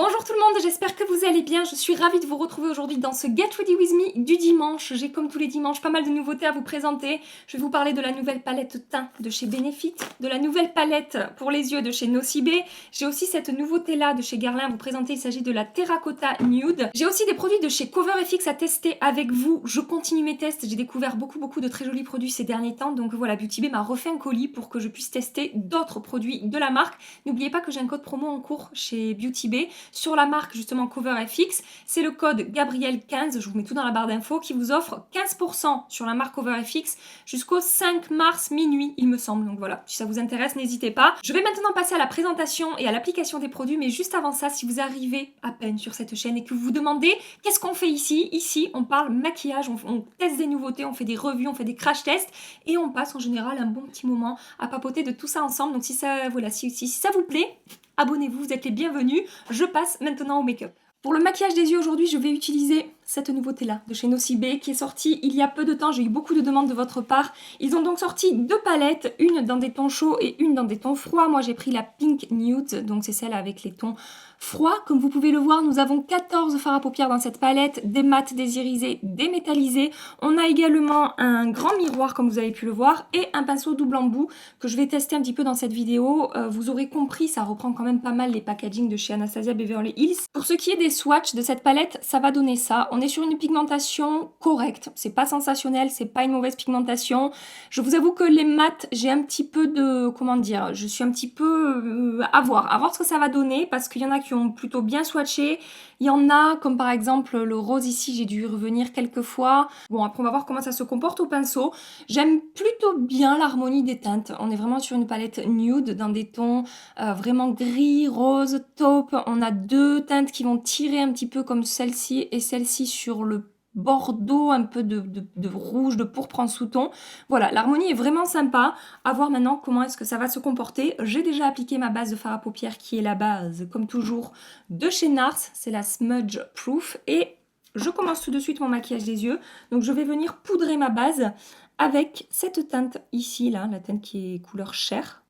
Bonjour tout le monde, j'espère que vous allez bien. Je suis ravie de vous retrouver aujourd'hui dans ce Get Ready With Me du dimanche. J'ai comme tous les dimanches pas mal de nouveautés à vous présenter. Je vais vous parler de la nouvelle palette teint de chez Benefit, de la nouvelle palette pour les yeux de chez Nocibé. J'ai aussi cette nouveauté là de chez Guerlain à vous présenter, il s'agit de la Terracotta Nude. J'ai aussi des produits de chez CoverFX à tester avec vous. Je continue mes tests, j'ai découvert beaucoup de très jolis produits ces derniers temps. Donc voilà, Beauty Bay m'a refait un colis pour que je puisse tester d'autres produits de la marque. N'oubliez pas que j'ai un code promo en cours chez Beauty Bay sur la marque justement CoverFX, c'est le code Gabriel15, je vous mets tout dans la barre d'infos, qui vous offre 15% sur la marque CoverFX jusqu'au 5 mars minuit, il me semble. Donc voilà, si ça vous intéresse, n'hésitez pas. Je vais maintenant passer à la présentation et à l'application des produits, mais juste avant ça, si vous arrivez à peine sur cette chaîne et que vous vous demandez qu'est-ce qu'on fait ici, on parle maquillage, on teste des nouveautés, on fait des revues, on fait des crash tests et on passe en général un bon petit moment à papoter de tout ça ensemble. Donc si ça, voilà, si ça vous plaît, abonnez-vous, vous êtes les bienvenus. Je passe maintenant au make-up. Pour le maquillage des yeux aujourd'hui, je vais utiliser cette nouveauté-là de chez Nocibé qui est sortie il y a peu de temps. J'ai eu beaucoup de demandes de votre part. Ils ont donc sorti deux palettes, une dans des tons chauds et une dans des tons froids. Moi, j'ai pris la Pink Nude, donc c'est celle avec les tons froids. Comme vous pouvez le voir, nous avons 14 fards à paupières dans cette palette, des mats, des irisés, des métallisés. On a également un grand miroir, comme vous avez pu le voir, et un pinceau double embout que je vais tester un petit peu dans cette vidéo. Vous aurez compris, ça reprend quand même pas mal les packaging de chez Anastasia Beverly Hills. Pour ce qui est des swatchs de cette palette, ça va donner ça. On est sur une pigmentation correcte. C'est pas sensationnel, c'est pas une mauvaise pigmentation. Je vous avoue que les mats, j'ai un petit peu de... Comment dire? Je suis un petit peu... à voir ce que ça va donner, parce qu'il y en a qui ont plutôt bien swatché. Il y en a, comme par exemple le rose ici, j'ai dû y revenir quelques fois. Bon, après on va voir comment ça se comporte au pinceau. J'aime plutôt bien l'harmonie des teintes. On est vraiment sur une palette nude, dans des tons vraiment gris, rose, taupe. On a deux teintes qui vont tirer un petit peu comme celle-ci et celle-ci sur le bordeaux, un peu de rouge, de pourpre en sous-ton. Voilà, l'harmonie est vraiment sympa. À voir maintenant comment est-ce que ça va se comporter. J'ai déjà appliqué ma base de fard à paupières qui est la base, comme toujours, de chez NARS. C'est la Smudge Proof. Et je commence tout de suite mon maquillage des yeux. Donc je vais venir poudrer ma base avec cette teinte ici, là, la teinte qui est couleur chair.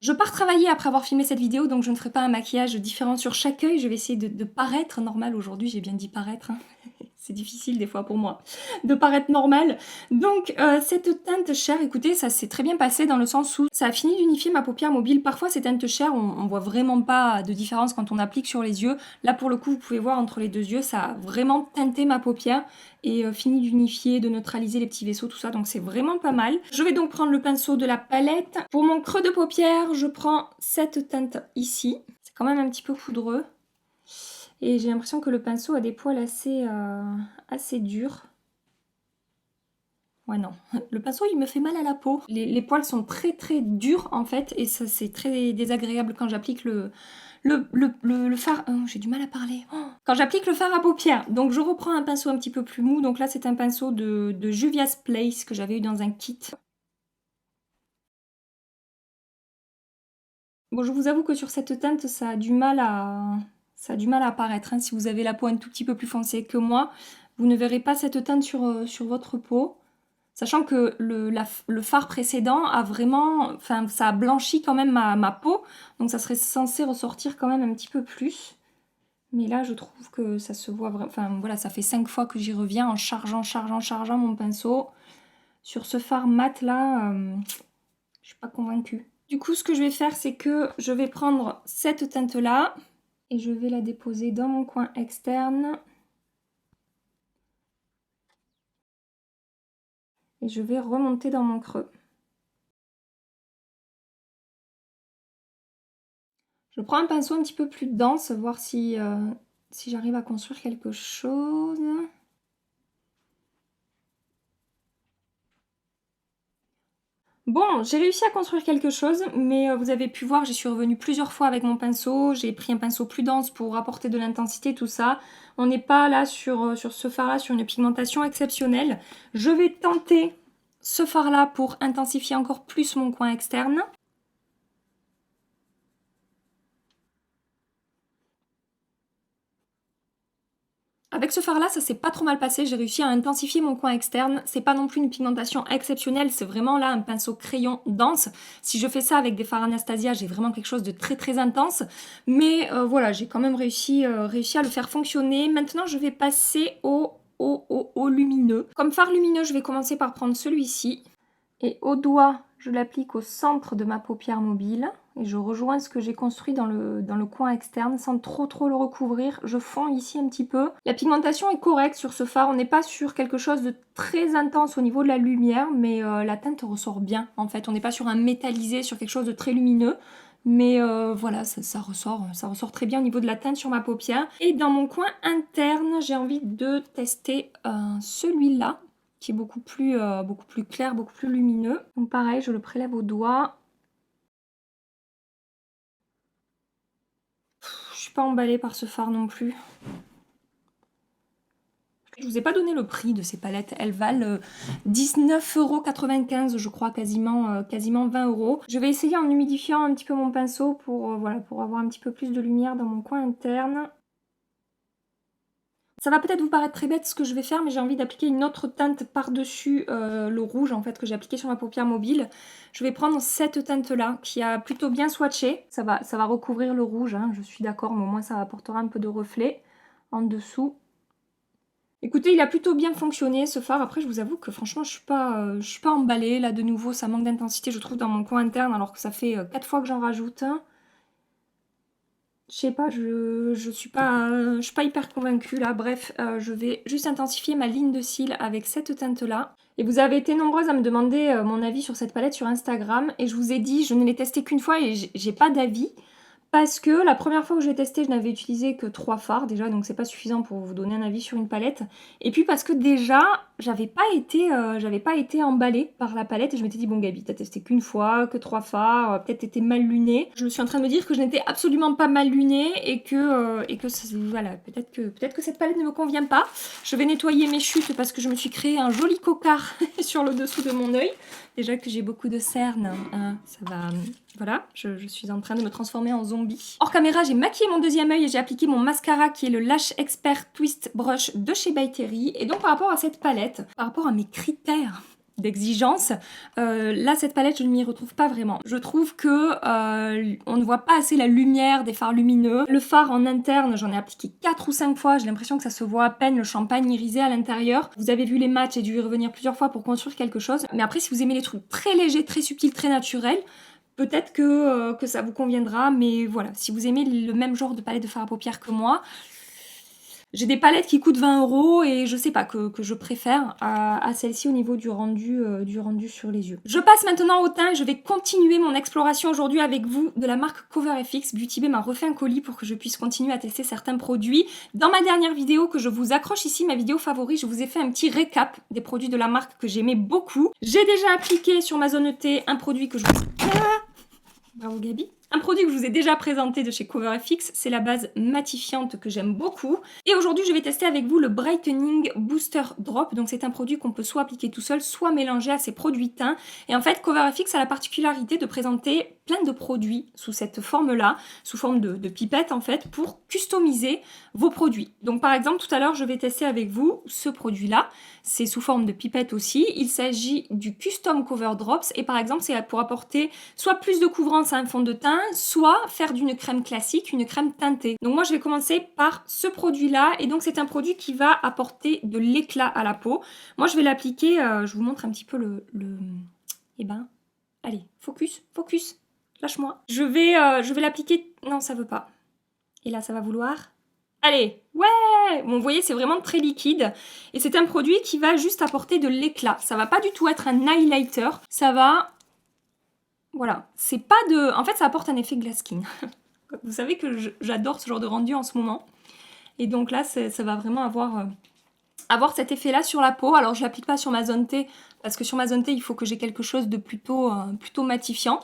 Je pars travailler après avoir filmé cette vidéo, donc je ne ferai pas un maquillage différent sur chaque œil. Je vais essayer de paraître normal aujourd'hui, j'ai bien dit paraître, hein. C'est difficile des fois pour moi de paraître normal. Donc cette teinte chair, écoutez, ça s'est très bien passé dans le sens où ça a fini d'unifier ma paupière mobile. Parfois ces teintes chair, on voit vraiment pas de différence quand on applique sur les yeux. Là pour le coup, vous pouvez voir entre les deux yeux, ça a vraiment teinté ma paupière et fini d'unifier, de neutraliser les petits vaisseaux, tout ça. Donc c'est vraiment pas mal. Je vais donc prendre le pinceau de la palette. Pour mon creux de paupière, je prends cette teinte ici. C'est quand même un petit peu poudreux. Et j'ai l'impression que le pinceau a des poils assez durs. Ouais, non. Le pinceau, il me fait mal à la peau. Les poils sont très durs, en fait. Et ça, c'est très désagréable quand j'applique le fard... Oh, j'ai du mal à parler. Oh. Quand j'applique le fard à paupières. Donc, je reprends un pinceau un petit peu plus mou. Donc là, c'est un pinceau de Juvia's Place que j'avais eu dans un kit. Bon, je vous avoue que sur cette teinte, ça a du mal à apparaître, hein. Si vous avez la peau un tout petit peu plus foncée que moi, vous ne verrez pas cette teinte sur votre peau. Sachant que le fard précédent a vraiment... Enfin, ça a blanchi quand même ma peau. Donc ça serait censé ressortir quand même un petit peu plus. Mais là, je trouve que ça se voit vraiment... Enfin, voilà, ça fait 5 fois que j'y reviens en chargeant mon pinceau. Sur ce fard mat là, je suis pas convaincue. Du coup, ce que je vais faire, c'est que je vais prendre cette teinte-là et je vais la déposer dans mon coin externe. Et je vais remonter dans mon creux. Je prends un pinceau un petit peu plus dense, voir si j'arrive à construire quelque chose. Bon, j'ai réussi à construire quelque chose, mais vous avez pu voir, j'y suis revenue plusieurs fois avec mon pinceau. J'ai pris un pinceau plus dense pour apporter de l'intensité, tout ça. On n'est pas là sur ce fard-là, sur une pigmentation exceptionnelle. Je vais tenter ce fard-là pour intensifier encore plus mon coin externe. Avec ce fard là, ça s'est pas trop mal passé, j'ai réussi à intensifier mon coin externe. C'est pas non plus une pigmentation exceptionnelle, c'est vraiment là un pinceau crayon dense. Si je fais ça avec des fards Anastasia, j'ai vraiment quelque chose de très très intense. Mais voilà, j'ai quand même réussi à le faire fonctionner. Maintenant, je vais passer au lumineux. Comme fard lumineux, je vais commencer par prendre celui-ci. Et au doigt, je l'applique au centre de ma paupière mobile. Et je rejoins ce que j'ai construit dans le coin externe sans trop le recouvrir. Je fonds ici un petit peu. La pigmentation est correcte sur ce fard. On n'est pas sur quelque chose de très intense au niveau de la lumière, mais la teinte ressort bien en fait. On n'est pas sur un métallisé, sur quelque chose de très lumineux. Mais voilà, ça ressort très bien au niveau de la teinte sur ma paupière. Et dans mon coin interne, j'ai envie de tester celui-là, qui est beaucoup plus clair, beaucoup plus lumineux. Donc pareil, je le prélève au doigt. Je suis pas emballée par ce fard non plus. Je vous ai pas donné le prix de ces palettes. Elles valent 19,95 € je crois, quasiment 20 €. Je vais essayer en humidifiant un petit peu mon pinceau pour, voilà, pour avoir un petit peu plus de lumière dans mon coin interne. Ça va peut-être vous paraître très bête ce que je vais faire, mais j'ai envie d'appliquer une autre teinte par-dessus le rouge en fait que j'ai appliqué sur ma paupière mobile. Je vais prendre cette teinte-là qui a plutôt bien swatché. Ça va recouvrir le rouge, hein, je suis d'accord, mais au moins ça apportera un peu de reflet en dessous. Écoutez, il a plutôt bien fonctionné ce fard. Après, je vous avoue que franchement, je suis pas emballée. Là, de nouveau, ça manque d'intensité, je trouve, dans mon coin interne, alors que ça fait 4 fois que j'en rajoute. Je sais pas, je suis pas hyper convaincue là. Bref, je vais juste intensifier ma ligne de cils avec cette teinte-là. Et vous avez été nombreuses à me demander mon avis sur cette palette sur Instagram. Et je vous ai dit, je ne l'ai testée qu'une fois et j'ai pas d'avis. Parce que la première fois que je l'ai testé, je n'avais utilisé que 3 fards déjà, donc c'est pas suffisant pour vous donner un avis sur une palette. Et puis parce que déjà, j'avais pas été emballée par la palette et je m'étais dit, bon Gabi, t'as testé qu'une fois, que 3 fards, peut-être t'étais mal lunée. Je me suis en train de me dire que je n'étais absolument pas mal lunée et que voilà, peut-être que cette palette ne me convient pas. Je vais nettoyer mes chutes parce que je me suis créé un joli cocard sur le dessous de mon œil. Déjà que j'ai beaucoup de cernes, hein, ça va... Voilà, je suis en train de me transformer en zombie. Hors caméra, j'ai maquillé mon deuxième œil et j'ai appliqué mon mascara qui est le Lash Expert Twist Brush de chez By Terry. Et donc par rapport à cette palette, par rapport à mes critères d'exigence, là cette palette je ne m'y retrouve pas vraiment. Je trouve que on ne voit pas assez la lumière des fards lumineux. Le fard en interne, j'en ai appliqué 4 ou 5 fois, j'ai l'impression que ça se voit à peine, le champagne irisé à l'intérieur. Vous avez vu les matchs, j'ai dû y revenir plusieurs fois pour construire quelque chose. Mais après, si vous aimez les trucs très légers, très subtils, très naturels, peut-être que ça vous conviendra, mais voilà, si vous aimez le même genre de palette de fard à paupières que moi, j'ai des palettes qui coûtent 20 € et je sais pas, que je préfère à celle-ci au niveau du rendu sur les yeux. Je passe maintenant au teint et je vais continuer mon exploration aujourd'hui avec vous de la marque CoverFX. Beauty Bay m'a refait un colis pour que je puisse continuer à tester certains produits. Dans ma dernière vidéo que je vous accroche ici, ma vidéo favorite, je vous ai fait un petit récap des produits de la marque que j'aimais beaucoup. J'ai déjà appliqué sur ma zone T un produit que je vous... Bravo Gabi. Un produit que je vous ai déjà présenté de chez CoverFX, c'est la base matifiante que j'aime beaucoup. Et aujourd'hui, je vais tester avec vous le Brightening Booster Drop. Donc c'est un produit qu'on peut soit appliquer tout seul, soit mélanger à ses produits teints. Et en fait, CoverFX a la particularité de présenter plein de produits sous cette forme-là, sous forme de pipette en fait, pour customiser vos produits. Donc par exemple, tout à l'heure, je vais tester avec vous ce produit-là. C'est sous forme de pipette aussi. Il s'agit du Custom Cover Drops. Et par exemple, c'est pour apporter soit plus de couvrance à un fond de teint, soit faire d'une crème classique une crème teintée. Donc moi je vais commencer par ce produit là et donc c'est un produit qui va apporter de l'éclat à la peau. Moi je vais l'appliquer, je vous montre un petit peu Eh ben, allez, focus, lâche-moi. Je vais l'appliquer, non ça veut pas. Et là ça va vouloir. Allez, ouais! Bon, vous voyez, c'est vraiment très liquide. Et c'est un produit qui va juste apporter de l'éclat. Ça va pas du tout être un highlighter. Ça va... Voilà, c'est pas de... En fait, ça apporte un effet glass skin. Vous savez que j'adore ce genre de rendu en ce moment. Et donc là, ça va vraiment avoir cet effet-là sur la peau. Alors, je l'applique pas sur ma zone T, parce que sur ma zone T, il faut que j'ai quelque chose de plutôt matifiant.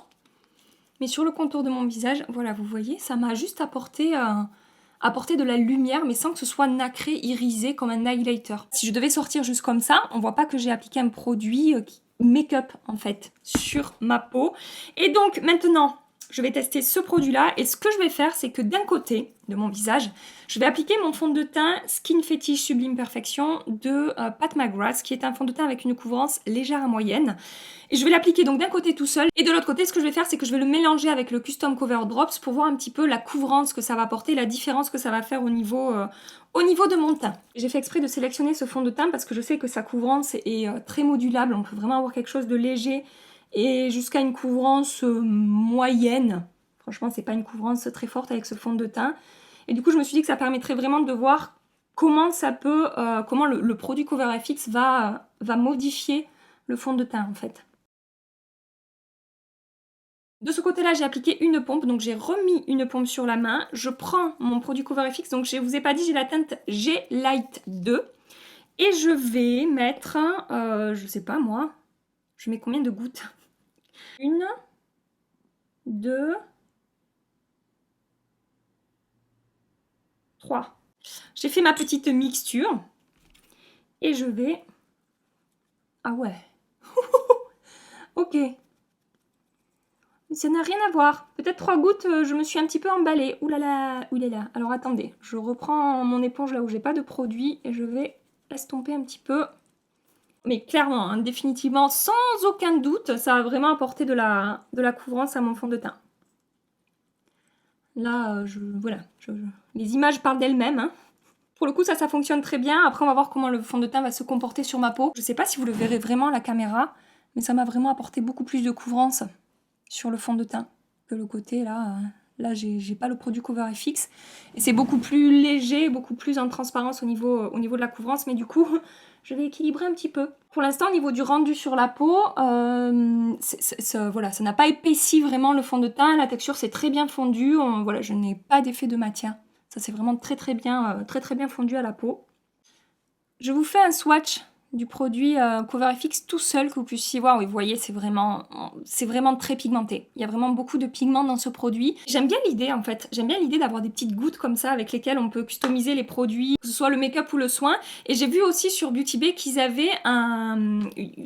Mais sur le contour de mon visage, voilà, vous voyez, ça m'a juste apporté de la lumière, mais sans que ce soit nacré, irisé comme un highlighter. Si je devais sortir juste comme ça, on voit pas que j'ai appliqué un produit make-up en fait sur ma peau. Et donc maintenant, je vais tester ce produit-là. Et ce que je vais faire, c'est que d'un côté de mon visage, je vais appliquer mon fond de teint Skin Fetish Sublime Perfection de Pat McGrath, qui est un fond de teint avec une couvrance légère à moyenne. Et je vais l'appliquer donc d'un côté tout seul. Et de l'autre côté, ce que je vais faire, c'est que je vais le mélanger avec le Custom Cover Drops pour voir un petit peu la couvrance que ça va apporter, la différence que ça va faire au niveau de mon teint. J'ai fait exprès de sélectionner ce fond de teint parce que je sais que sa couvrance est très modulable. On peut vraiment avoir quelque chose de léger et jusqu'à une couvrance moyenne. Franchement, c'est pas une couvrance très forte avec ce fond de teint. Et du coup, je me suis dit que ça permettrait vraiment de voir comment ça peut, comment le produit CoverFX va modifier le fond de teint en fait. De ce côté-là, j'ai appliqué une pompe, donc j'ai remis une pompe sur la main. Je prends mon produit CoverFX, donc je vous ai pas dit, j'ai la teinte G Light 2. Et je vais mettre, je sais pas moi, je mets combien de gouttes? 1, 2, 3. J'ai fait ma petite mixture. Et je vais... Ah ouais. Ok. Ça n'a rien à voir. Peut-être 3 gouttes, je me suis un petit peu emballée. Ouh là là, où il est là. Alors attendez, je reprends mon éponge là où j'ai pas de produit et je vais estomper un petit peu. Mais clairement, hein, définitivement, sans aucun doute, ça va vraiment apporter de la couvrance à mon fond de teint. Là, voilà, les images parlent d'elles-mêmes. Hein. Pour le coup, ça fonctionne très bien. Après, on va voir comment le fond de teint va se comporter sur ma peau. Je sais pas si vous le verrez vraiment à la caméra, mais ça m'a vraiment apporté beaucoup plus de couvrance sur le fond de teint que le côté là. Là, j'ai pas le produit CoverFX. Et c'est beaucoup plus léger, beaucoup plus en transparence au niveau de la couvrance. Mais du coup, je vais équilibrer un petit peu. Pour l'instant, au niveau du rendu sur la peau, voilà, ça n'a pas épaissi vraiment le fond de teint. La texture, c'est très bien fondu. Voilà, je n'ai pas d'effet de matière. Ça, c'est vraiment très bien fondu à la peau. Je vous fais un swatch du produit CoverFX tout seul, que vous puissiez voir. Oui, vous voyez, c'est vraiment très pigmenté. Il y a vraiment beaucoup de pigments dans ce produit. J'aime bien l'idée, en fait. J'aime bien l'idée d'avoir des petites gouttes comme ça avec lesquelles on peut customiser les produits, que ce soit le make-up ou le soin. Et j'ai vu aussi sur Beauty Bay qu'ils avaient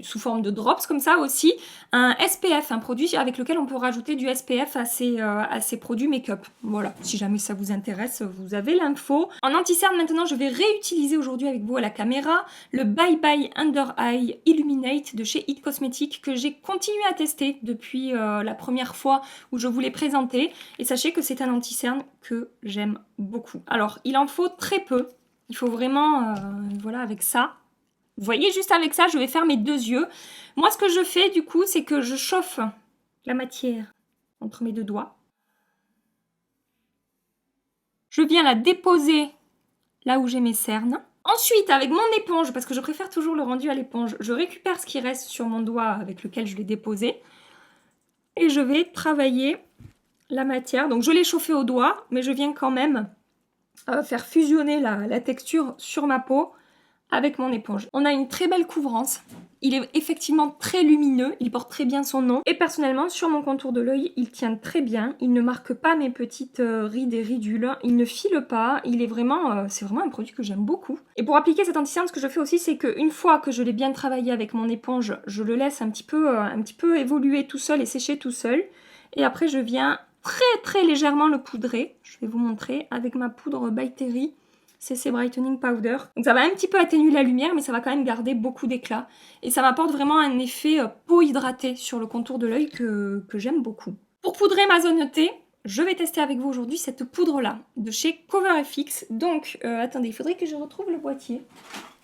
sous forme de drops comme ça aussi, un SPF, un produit avec lequel on peut rajouter du SPF à ces produits make-up. Voilà, si jamais ça vous intéresse, vous avez l'info. En anti-cerne, maintenant, je vais réutiliser aujourd'hui avec vous à la caméra le Bye Bye Under Eye Illuminate de chez It Cosmetics que j'ai continué à tester depuis la première fois où je vous l'ai présenté. Et sachez que c'est un anti-cerne que j'aime beaucoup. Alors, il en faut très peu. Il faut vraiment, voilà, avec ça. Vous voyez, juste avec ça, je vais faire mes 2 yeux. Moi, ce que je fais, du coup, c'est que je chauffe la matière entre mes 2 doigts. Je viens la déposer là où j'ai mes cernes. Ensuite, avec mon éponge, parce que je préfère toujours le rendu à l'éponge, je récupère ce qui reste sur mon doigt avec lequel je l'ai déposé. Et je vais travailler la matière. Donc, je l'ai chauffée au doigt, mais je viens quand même faire fusionner la texture sur ma peau avec mon éponge. On a une très belle couvrance. Il est effectivement très lumineux, il porte très bien son nom. Et personnellement, sur mon contour de l'œil, il tient très bien. Il ne marque pas mes petites rides et ridules. Il ne file pas. Il est vraiment, c'est vraiment un produit que j'aime beaucoup. Et pour appliquer cet anti-cerne, ce que je fais aussi, c'est qu'une fois que je l'ai bien travaillé avec mon éponge, je le laisse un petit peu évoluer tout seul et sécher tout seul. Et après, je viens très légèrement le poudrer. Je vais vous montrer avec ma poudre By Terry. CC Brightening Powder. Donc ça va un petit peu atténuer la lumière, mais ça va quand même garder beaucoup d'éclat. Et ça m'apporte vraiment un effet peau hydratée sur le contour de l'œil que j'aime beaucoup. Pour poudrer ma zone T, je vais tester avec vous aujourd'hui cette poudre-là, de chez CoverFX. Donc, attendez, il faudrait que je retrouve le boîtier.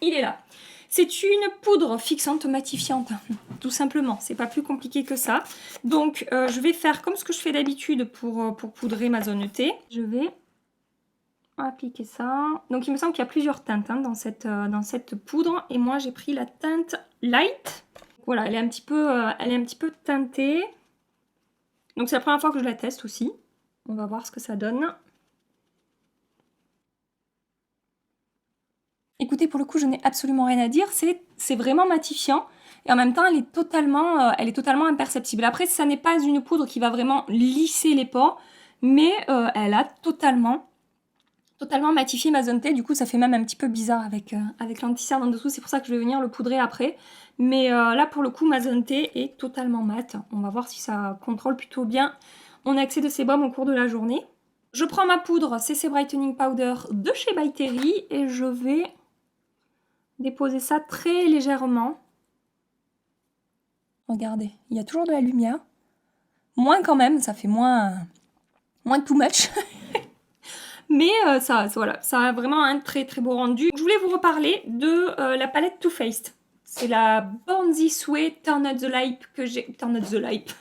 Il est là. C'est une poudre fixante matifiante, tout simplement. C'est pas plus compliqué que ça. Donc, je vais faire comme ce que je fais d'habitude pour poudrer ma zone T. Je vais appliquer ça. Donc il me semble qu'il y a plusieurs teintes hein, dans cette poudre. Et moi j'ai pris la teinte Light. Voilà, elle est un petit peu teintée. Donc c'est la première fois que je la teste aussi. On va voir ce que ça donne. Écoutez, pour le coup, je n'ai absolument rien à dire. C'est vraiment matifiant. Et en même temps, elle est totalement imperceptible. Après, ça n'est pas une poudre qui va vraiment lisser les pores. Mais elle a totalement matifié ma zone T, du coup ça fait même un petit peu bizarre avec l'anti-cerne en dessous, c'est pour ça que je vais venir le poudrer après. Mais là pour le coup ma zone T est totalement mate, on va voir si ça contrôle plutôt bien on a excès de sébum au cours de la journée. Je prends ma poudre CC Brightening Powder de chez By Terry et je vais déposer ça très légèrement. Regardez, il y a toujours de la lumière. Moins quand même, ça fait moins too much. Mais voilà, ça a vraiment un très très beau rendu. Je voulais vous reparler de la palette Too Faced. C'est la Born This Way Turn Up the Light que j'ai... Turn Up the Light.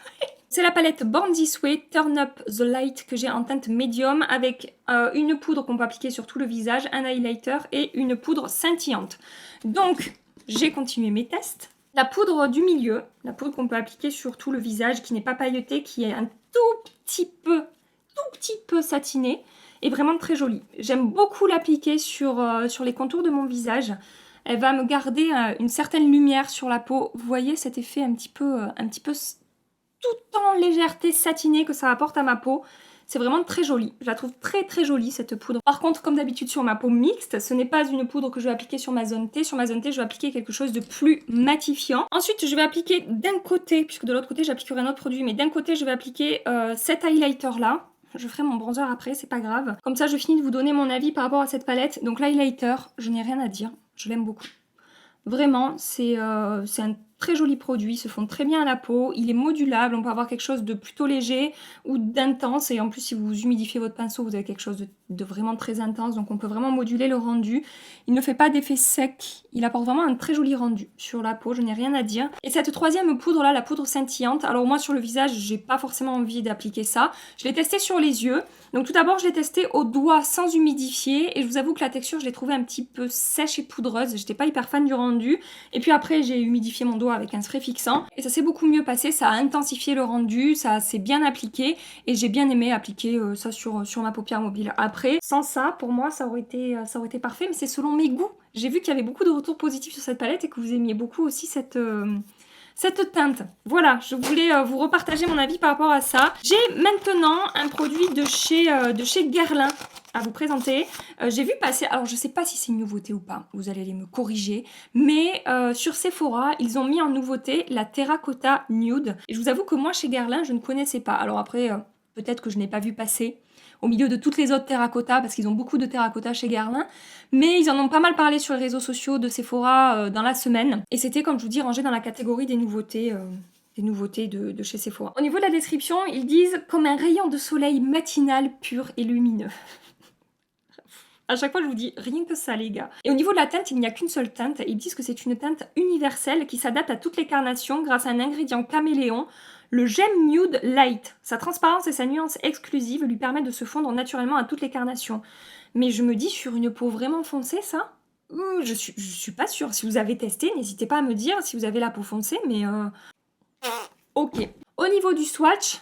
C'est la palette Born This Way Turn Up the Light que j'ai en teinte médium avec une poudre qu'on peut appliquer sur tout le visage, un highlighter et une poudre scintillante. Donc, j'ai continué mes tests. La poudre du milieu, la poudre qu'on peut appliquer sur tout le visage, qui n'est pas pailletée, qui est un tout petit peu satinée, est vraiment très jolie. J'aime beaucoup l'appliquer sur les contours de mon visage. Elle va me garder une certaine lumière sur la peau. Vous voyez cet effet un petit peu tout en légèreté satinée que ça apporte à ma peau. C'est vraiment très joli. Je la trouve très très jolie cette poudre. Par contre, comme d'habitude sur ma peau mixte, ce n'est pas une poudre que je vais appliquer sur ma zone T. Sur ma zone T, je vais appliquer quelque chose de plus matifiant. Ensuite, je vais appliquer d'un côté, puisque de l'autre côté, j'appliquerai un autre produit, mais d'un côté, je vais appliquer cet highlighter-là. Je ferai mon bronzer après, c'est pas grave. Comme ça, je finis de vous donner mon avis par rapport à cette palette. Donc l'highlighter, je n'ai rien à dire. Je l'aime beaucoup. Vraiment, c'est un très joli produit, ils se font très bien à la peau, il est modulable, on peut avoir quelque chose de plutôt léger ou d'intense, et en plus si vous humidifiez votre pinceau, vous avez quelque chose de vraiment très intense, donc on peut vraiment moduler le rendu. Il ne fait pas d'effet sec, il apporte vraiment un très joli rendu sur la peau, je n'ai rien à dire. Et cette troisième poudre là, la poudre scintillante, alors moi sur le visage, j'ai pas forcément envie d'appliquer ça, je l'ai testé sur les yeux. Donc tout d'abord, je l'ai testé au doigt sans humidifier, et je vous avoue que la texture, je l'ai trouvée un petit peu sèche et poudreuse, j'étais pas hyper fan du rendu. Et puis après, j'ai humidifié mon doigt avec un spray fixant, et ça s'est beaucoup mieux passé, ça a intensifié le rendu, ça s'est bien appliqué, et j'ai bien aimé appliquer ça sur ma paupière mobile. Après, sans ça, pour moi, ça aurait été parfait, mais c'est selon mes goûts. J'ai vu qu'il y avait beaucoup de retours positifs sur cette palette, et que vous aimiez beaucoup aussi cette teinte. Voilà, je voulais vous repartager mon avis par rapport à ça. J'ai maintenant un produit de chez Guerlain à vous présenter. J'ai vu passer, alors je sais pas si c'est une nouveauté ou pas, vous allez me corriger, mais sur Sephora, ils ont mis en nouveauté la Terracotta Nude. Et je vous avoue que moi, chez Guerlain, je ne connaissais pas. Alors après, peut-être que je n'ai pas vu passer au milieu de toutes les autres terracotta, parce qu'ils ont beaucoup de terracotta chez Guerlain, mais ils en ont pas mal parlé sur les réseaux sociaux de Sephora dans la semaine, et c'était, comme je vous dis, rangé dans la catégorie des nouveautés de chez Sephora. Au niveau de la description, ils disent « comme un rayon de soleil matinal pur et lumineux ». À chaque fois, je vous dis rien que ça, les gars. Et au niveau de la teinte, il n'y a qu'une seule teinte. Ils disent que c'est une teinte universelle qui s'adapte à toutes les carnations grâce à un ingrédient caméléon, le Gem Nude Light. Sa transparence et sa nuance exclusive lui permettent de se fondre naturellement à toutes les carnations. Mais je me dis, sur une peau vraiment foncée, ça, je suis pas sûre. Si vous avez testé, n'hésitez pas à me dire si vous avez la peau foncée, mais ok. Au niveau du swatch,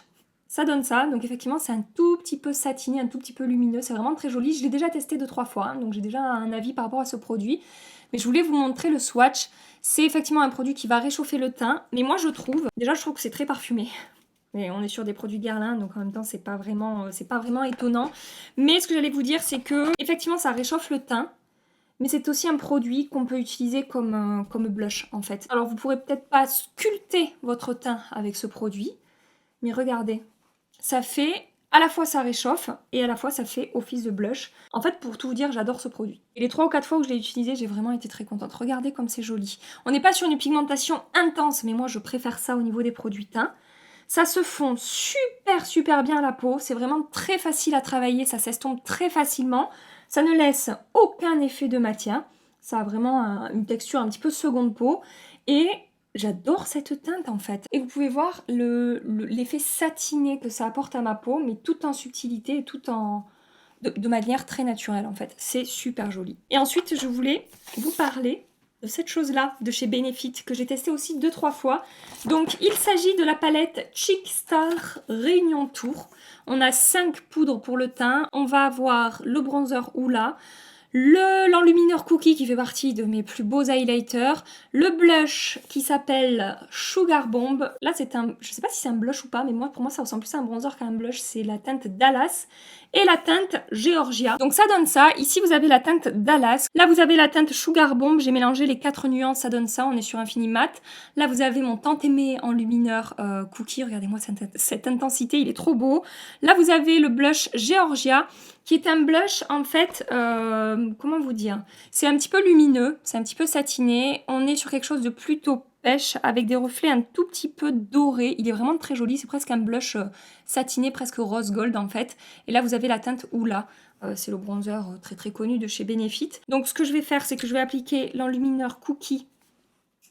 ça donne ça, donc effectivement c'est un tout petit peu satiné, un tout petit peu lumineux, c'est vraiment très joli. Je l'ai déjà testé 2-3 fois, hein, donc j'ai déjà un avis par rapport à ce produit. Mais je voulais vous montrer le swatch. C'est effectivement un produit qui va réchauffer le teint, mais moi je trouve que c'est très parfumé. Mais on est sur des produits Guerlain, donc en même temps c'est pas vraiment étonnant. Mais ce que j'allais vous dire, c'est que effectivement ça réchauffe le teint, mais c'est aussi un produit qu'on peut utiliser comme blush en fait. Alors vous pourrez peut-être pas sculpter votre teint avec ce produit, mais regardez. Ça fait, à la fois ça réchauffe et à la fois ça fait office de blush. En fait, pour tout vous dire, j'adore ce produit. Et les 3 ou 4 fois où je l'ai utilisé, j'ai vraiment été très contente. Regardez comme c'est joli. On n'est pas sur une pigmentation intense, mais moi je préfère ça au niveau des produits teint. Ça se fond super bien à la peau. C'est vraiment très facile à travailler, ça s'estompe très facilement. Ça ne laisse aucun effet de maintien. Ça a vraiment une texture un petit peu seconde peau. Et j'adore cette teinte en fait. Et vous pouvez voir l'effet satiné que ça apporte à ma peau, mais tout en subtilité et tout de manière très naturelle en fait. C'est super joli. Et ensuite, je voulais vous parler de cette chose-là de chez Benefit que j'ai testé aussi 2-3 fois. Donc, il s'agit de la palette Cheek Star Réunion Tour. On a 5 poudres pour le teint. On va avoir le bronzer Hoola, l'enlumineur Cookie qui fait partie de mes plus beaux highlighters, le blush qui s'appelle Sugar Bomb. Là c'est je sais pas si c'est un blush ou pas, mais pour moi ça ressemble plus à un bronzer qu'à un blush, c'est la teinte Dallas. et la teinte Georgia. Donc ça donne ça. Ici, vous avez la teinte Dallas. Là, vous avez la teinte Sugar Bomb. J'ai mélangé les 4 nuances, ça donne ça. On est sur Infini Matte. Là, vous avez mon tant aimé enlumineur Cookie. Regardez-moi cette intensité, il est trop beau. Là, vous avez le blush Georgia, qui est un blush, en fait, comment vous dire? C'est un petit peu lumineux, c'est un petit peu satiné. On est sur quelque chose de plutôt pêche, avec des reflets un tout petit peu dorés. Il est vraiment très joli, c'est presque un blush satiné, presque rose gold en fait. Et là, vous avez la teinte Oula. C'est le bronzer très très connu de chez Benefit. Donc ce que je vais faire, c'est que je vais appliquer l'enlumineur Cookie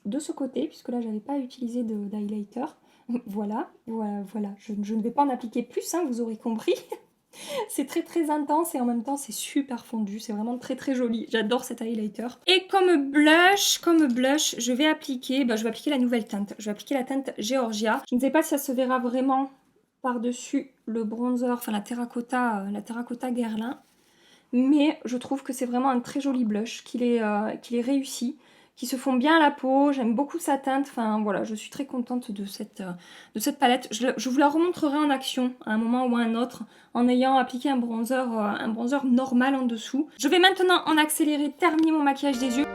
de ce côté, puisque là, j'avais pas utilisé d'highlighter. Voilà. Je ne vais pas en appliquer plus, hein, vous aurez compris. C'est très très intense et en même temps c'est super fondu, c'est vraiment très très joli. J'adore cet highlighter. Et comme blush, je vais appliquer la nouvelle teinte. Je vais appliquer la teinte Georgia. Je ne sais pas si ça se verra vraiment par-dessus le bronzer, enfin la terracotta Guerlain. Mais je trouve que c'est vraiment un très joli blush, qu'il est réussi, qui se fond bien à la peau. J'aime beaucoup sa teinte. Enfin voilà, je suis très contente de cette palette. Je vous la remontrerai en action à un moment ou à un autre en ayant appliqué un bronzer normal en dessous. Je vais maintenant en accéléré terminer mon maquillage des yeux.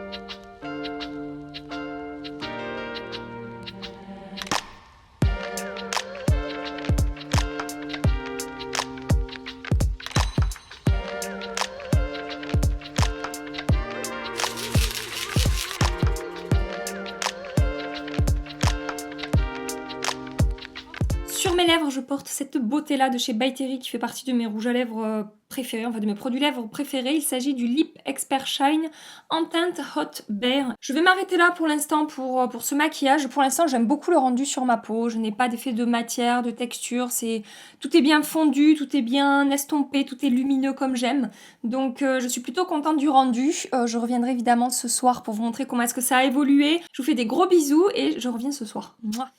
Sur mes lèvres, je porte cette beauté-là de chez By Terry qui fait partie de mes rouges à lèvres préférés, enfin de mes produits lèvres préférés. Il s'agit du Lip Expert Shine en teinte Hot Bear. Je vais m'arrêter là pour l'instant pour ce maquillage. Pour l'instant, j'aime beaucoup le rendu sur ma peau. Je n'ai pas d'effet de matière, de texture. Tout est bien fondu, tout est bien estompé, tout est lumineux comme j'aime. Donc je suis plutôt contente du rendu. Je reviendrai évidemment ce soir pour vous montrer comment est-ce que ça a évolué. Je vous fais des gros bisous et je reviens ce soir. Mouah.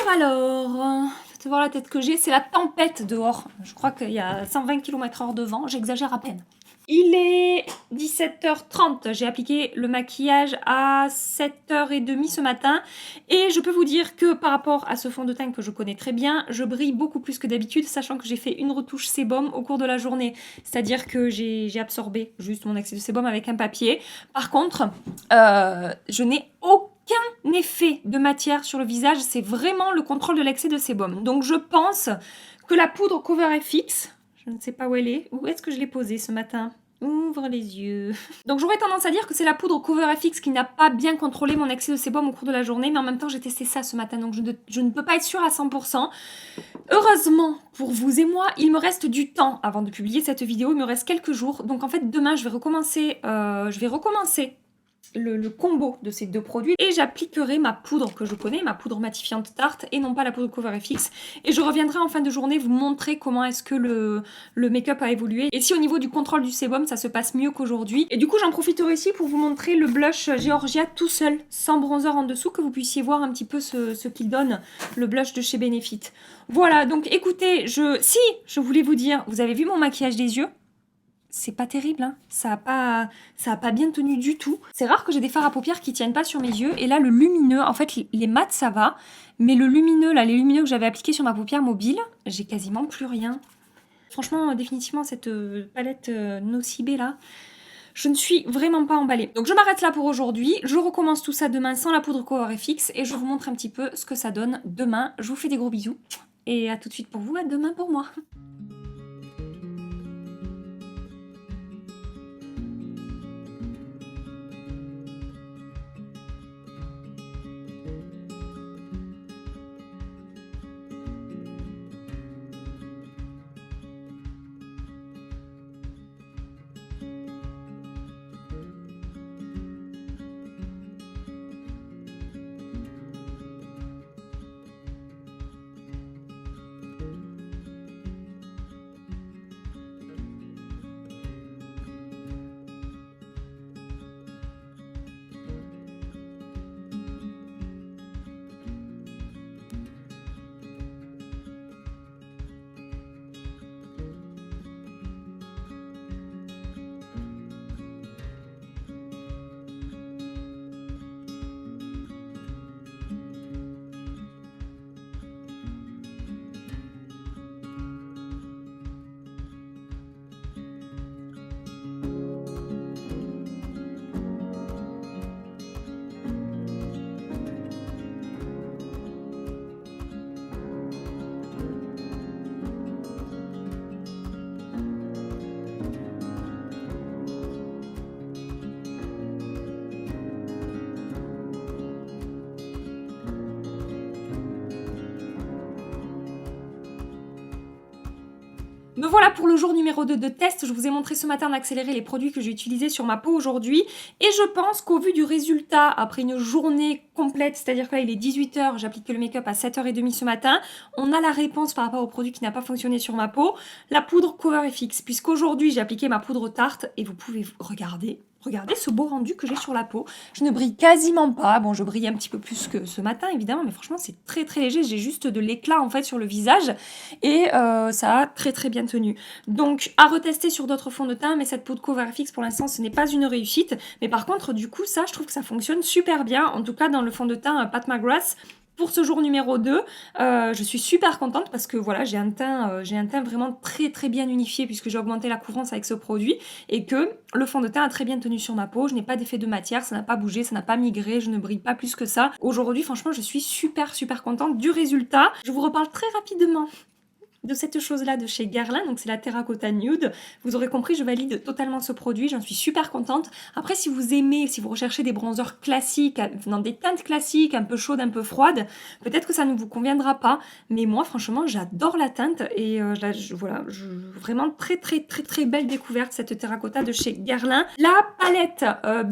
Alors, faites voir la tête que j'ai, c'est la tempête dehors. Je crois qu'il y a 120 km/h de vent, j'exagère à peine. Il est 17h30, j'ai appliqué le maquillage à 7h30 ce matin et je peux vous dire que par rapport à ce fond de teint que je connais très bien, je brille beaucoup plus que d'habitude, sachant que j'ai fait une retouche sébum au cours de la journée. C'est-à-dire que j'ai absorbé juste mon excès de sébum avec un papier. Par contre, je n'ai aucun effet de matière sur le visage, c'est vraiment le contrôle de l'excès de sébum. Donc je pense que la poudre Cover FX, je ne sais pas où elle est, où est-ce que je l'ai posée ce matin? Ouvre les yeux. Donc j'aurais tendance à dire que c'est la poudre Cover FX qui n'a pas bien contrôlé mon excès de sébum au cours de la journée, mais en même temps j'ai testé ça ce matin, donc je ne peux pas être sûre à 100%. Heureusement pour vous et moi, il me reste du temps avant de publier cette vidéo, il me reste quelques jours, donc en fait demain je vais recommencer le combo de ces deux produits et j'appliquerai ma poudre que je connais, ma poudre matifiante Tarte et non pas la poudre Cover FX et je reviendrai en fin de journée vous montrer comment est-ce que le make-up a évolué et si au niveau du contrôle du sébum ça se passe mieux qu'aujourd'hui. Et du coup j'en profiterai ici pour vous montrer le blush Georgia tout seul, sans bronzer en dessous, que vous puissiez voir un petit peu ce qu'il donne, le blush de chez Benefit. Voilà, donc écoutez, si je voulais vous dire, vous avez vu mon maquillage des yeux? C'est pas terrible, hein. Ça a pas bien tenu du tout. C'est rare que j'ai des fards à paupières qui tiennent pas sur mes yeux. Et là, le lumineux, en fait, les mats, ça va. Mais le lumineux, là, les lumineux que j'avais appliqués sur ma paupière mobile, j'ai quasiment plus rien. Franchement, définitivement, cette palette Nocibé, là, je ne suis vraiment pas emballée. Donc je m'arrête là pour aujourd'hui. Je recommence tout ça demain sans la poudre Cover FX. Et je vous montre un petit peu ce que ça donne demain. Je vous fais des gros bisous. Et à tout de suite pour vous, à demain pour moi. Me voilà pour le jour numéro 2 de test. Je vous ai montré ce matin en accéléré les produits que j'ai utilisés sur ma peau aujourd'hui. Et je pense qu'au vu du résultat, après une journée complète, c'est-à-dire que là il est 18 h, j'applique le make-up à 7 h 30 ce matin, on a la réponse par rapport au produit qui n'a pas fonctionné sur ma peau, la poudre CoverFX. Puisqu'aujourd'hui j'ai appliqué ma poudre tarte et vous pouvez regarder. Regardez ce beau rendu que j'ai sur la peau. Je ne brille quasiment pas. Bon, je brille un petit peu plus que ce matin, évidemment, mais franchement, c'est très très léger. J'ai juste de l'éclat, en fait, sur le visage. Et ça a très très bien tenu. Donc, à retester sur d'autres fonds de teint, mais cette poudre CoverFX, pour l'instant, ce n'est pas une réussite. Mais par contre, du coup, ça, je trouve que ça fonctionne super bien. En tout cas, dans le fond de teint Pat McGrath. Pour ce jour numéro 2, je suis super contente parce que voilà, j'ai un teint vraiment très très bien unifié puisque j'ai augmenté la couvrance avec ce produit et que le fond de teint a très bien tenu sur ma peau. Je n'ai pas d'effet de matière, ça n'a pas bougé, ça n'a pas migré, je ne brille pas plus que ça. Aujourd'hui, franchement, je suis super contente du résultat. Je vous reparle très rapidement de cette chose-là de chez Guerlain, donc c'est la Terracotta Nude. Vous aurez compris, je valide totalement ce produit, j'en suis super contente. Après, si vous aimez, si vous recherchez des bronzers classiques, dans des teintes classiques, un peu chaudes, un peu froides, peut-être que ça ne vous conviendra pas, mais moi, franchement, j'adore la teinte et voilà, vraiment très belle découverte, cette Terracotta de chez Guerlain. La palette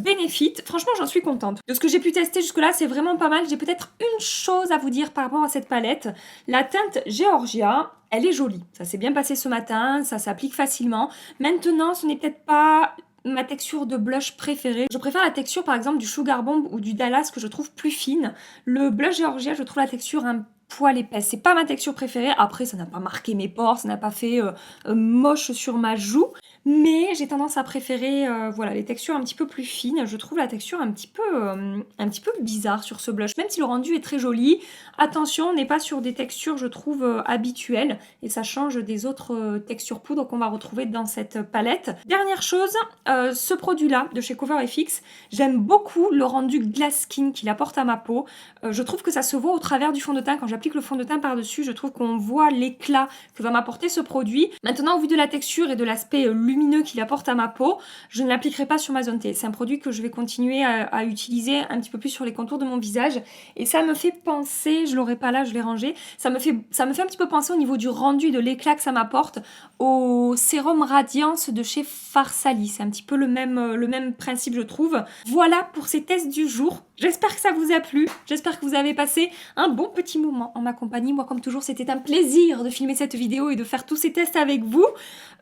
Benefit, franchement, j'en suis contente. De ce que j'ai pu tester jusque-là, c'est vraiment pas mal. J'ai peut-être une chose à vous dire par rapport à cette palette. La teinte Georgia, elle est jolie, ça s'est bien passé ce matin, ça s'applique facilement. Maintenant, ce n'est peut-être pas ma texture de blush préférée. Je préfère la texture par exemple du Sugar Bomb ou du Dallas que je trouve plus fine. Le blush Georgia, je trouve la texture un poil épaisse. C'est pas ma texture préférée. Après, ça n'a pas marqué mes pores, ça n'a pas fait moche sur ma joue. Mais j'ai tendance à préférer voilà, les textures un petit peu plus fines. Je trouve la texture un petit peu bizarre sur ce blush. Même si le rendu est très joli, attention, on n'est pas sur des textures, je trouve, habituelles. Et ça change des autres textures poudre qu'on va retrouver dans cette palette. Dernière chose, ce produit-là de chez CoverFX, j'aime beaucoup le rendu glass skin qu'il apporte à ma peau. Je trouve que ça se voit au travers du fond de teint. Quand j'applique le fond de teint par-dessus, je trouve qu'on voit l'éclat que va m'apporter ce produit. Maintenant, au vu de la texture et de l'aspect lumineux qu'il apporte à ma peau, je ne l'appliquerai pas sur ma zone T. C'est un produit que je vais continuer à utiliser un petit peu plus sur les contours de mon visage. Et ça me fait penser, je l'aurai pas là, je l'ai rangé, ça me fait un petit peu penser au niveau du rendu, de l'éclat que ça m'apporte, au sérum Radiance de chez Farsali. C'est un petit peu le même principe, je trouve. Voilà pour ces tests du jour. J'espère que ça vous a plu. J'espère que vous avez passé un bon petit moment en ma compagnie. Moi, comme toujours, c'était un plaisir de filmer cette vidéo et de faire tous ces tests avec vous.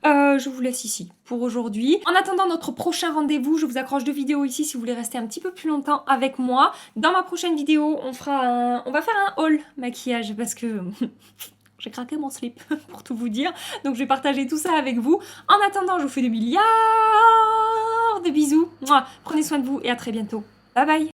Je vous laisse ici pour aujourd'hui. En attendant notre prochain rendez-vous, je vous accroche 2 vidéos ici si vous voulez rester un petit peu plus longtemps avec moi. Dans ma prochaine vidéo, on va faire un haul maquillage parce que j'ai craqué mon slip pour tout vous dire. Donc je vais partager tout ça avec vous. En attendant, je vous fais des milliards de bisous. Mouah. Prenez soin de vous et à très bientôt. Bye bye.